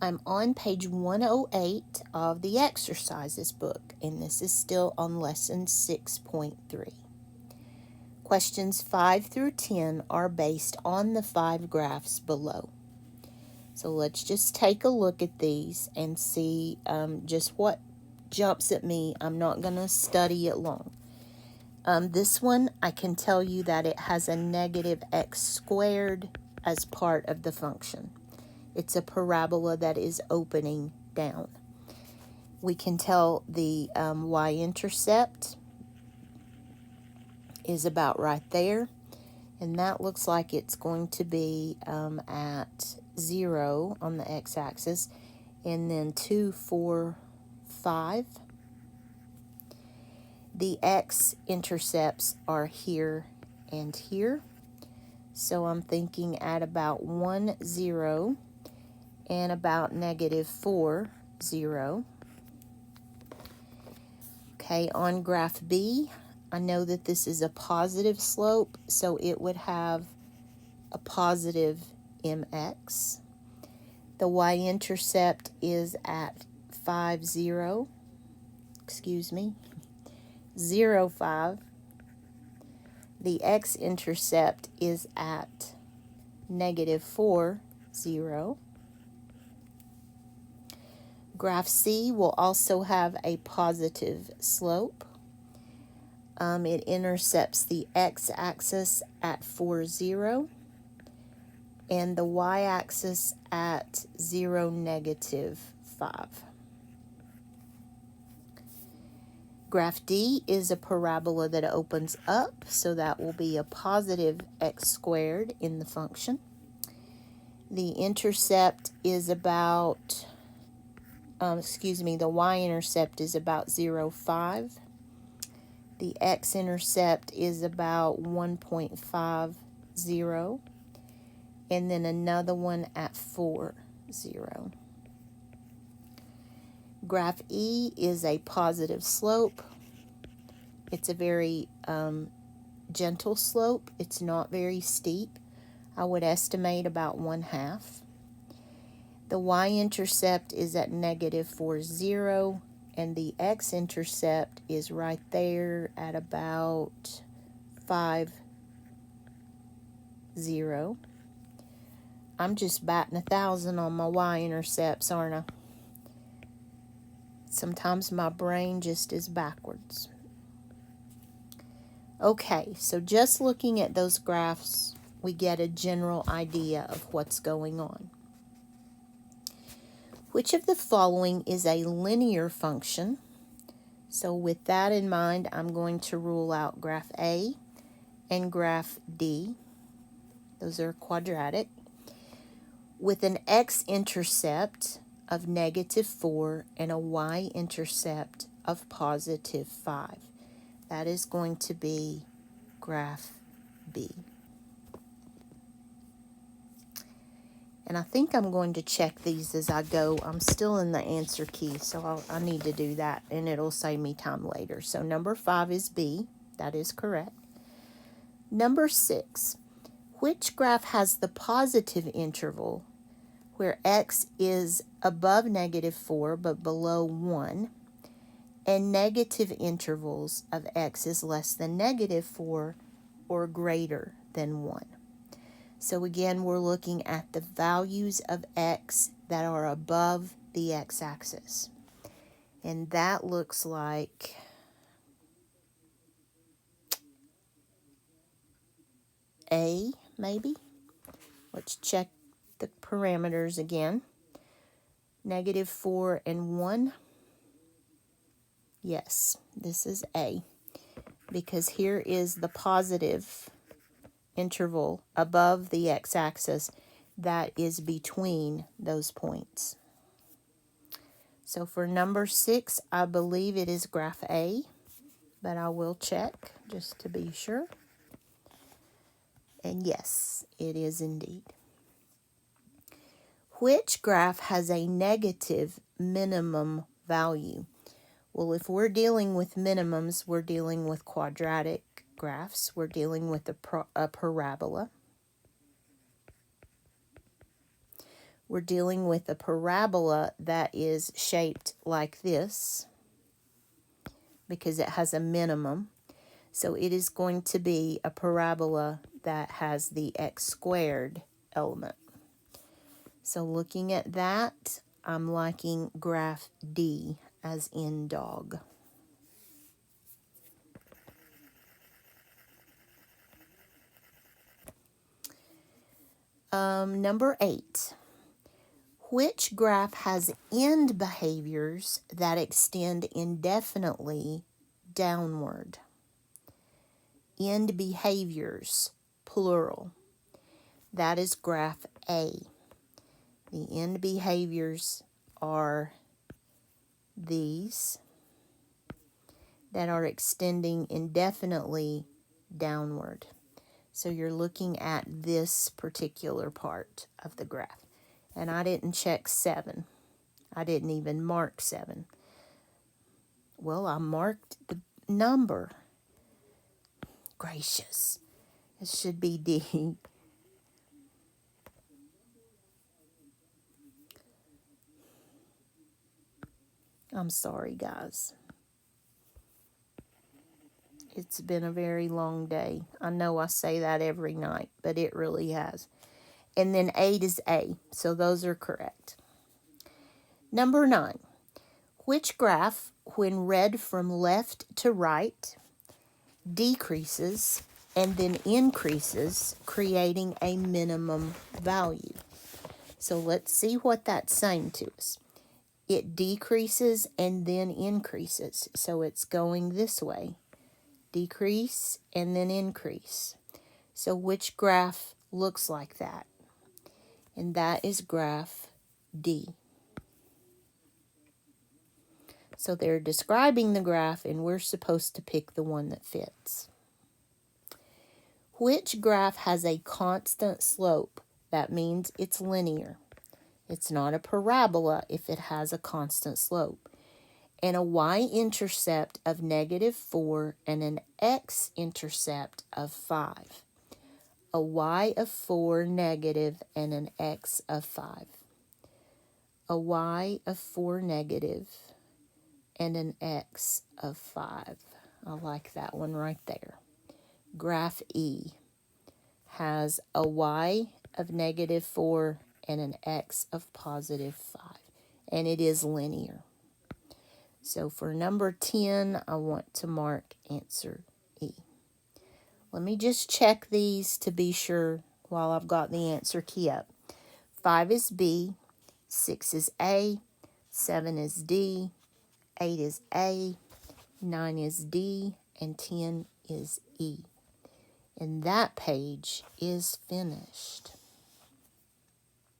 I'm on page 108 of the exercises book, and this is still on lesson 6.3. Questions 5 through 10 are based on the 5 graphs below. So let's just take a look at these and see just what jumps at me. I'm not going to study it long. This one, I can tell you that it has a negative x squared as part of the function. It's a parabola that is opening down. We can tell the y-intercept is about right there, and that looks like it's going to be at 0 on the x-axis, and then 2, 4, 5. The x-intercepts are here and here, so I'm thinking at about 1, 0, and about negative 4, 0. Okay, on graph B, I know that this is a positive slope, so it would have a positive mx. The y-intercept is at 5, 0, 0, 5. The x-intercept is at negative 4, 0. Graph C will also have a positive slope. It intercepts the x-axis at 4, 0, and the y-axis at 0, negative 5. Graph D is a parabola that opens up, so that will be a positive x squared in the function. The intercept is about, the y-intercept is about 0, 5. The x-intercept is about 1.50, and then another one at 4, 0. Graph E is a positive slope. It's a very gentle slope. It's not very steep. I would estimate about 1/2. The y-intercept is at negative 4, 0, and the x-intercept is right there at about 5, 0. I'm just batting 1,000 on my y-intercepts, aren't I? Sometimes my brain just is backwards. Okay, so just looking at those graphs, we get a general idea of what's going on. Which of the following is a linear function? So with that in mind, I'm going to rule out graph A and graph D. Those are quadratic. With an x-intercept of negative 4 and a y-intercept of positive 5. That is going to be graph B. And I think I'm going to check these as I go. I'm still in the answer key, so I need to do that, and it'll save me time later. So number 5 is B. That is correct. Number 6. Which graph has the positive interval where x is above negative 4 but below 1, and negative intervals of x is less than negative 4 or greater than 1? So again, we're looking at the values of x that are above the x-axis. And that looks like A, maybe. Let's check the parameters again. Negative 4 and 1. Yes, this is A, because here is the positive interval above the x-axis that is between those points. So for number 6, I believe it is graph A, but I will check just to be sure. And yes, it is indeed. Which graph has a negative minimum value? Well, if we're dealing with minimums, we're dealing with quadratic graphs. We're dealing with a parabola. we're dealing with a parabola that is shaped like this because it has a minimum. So it is going to be a parabola that has the x squared element. So looking at that, I'm liking graph D as in dog. Number 8. Which graph has end behaviors that extend indefinitely downward? End behaviors, plural. That is graph A. The end behaviors are these that are extending indefinitely downward. So you're looking at this particular part of the graph. And I didn't check 7. I didn't even mark 7. Well, I marked the number. Gracious. It should be D. I'm sorry, guys. It's been a very long day. I know I say that every night, but it really has. And then 8 is A, so those are correct. Number 9. Which graph, when read from left to right, decreases and then increases, creating a minimum value? So let's see what that's saying to us. It decreases and then increases. So it's going this way. Decrease and then increase. So which graph looks like that? And that is graph D. So they're describing the graph and we're supposed to pick the one that fits. Which graph has a constant slope? That means it's linear. It's not a parabola if it has a constant slope. And a y-intercept of -4 and an x-intercept of 5. A y of 4 negative and an x of 5. A y of 4 negative and an x of 5. I like that one right there. Graph E has a y of -4 and an x of +5. And it is linear. So for number 10, I want to mark answer E. Let me just check these to be sure while I've got the answer key up. 5 is B, 6 is A, 7 is D, 8 is A, 9 is D, and 10 is E. And that page is finished.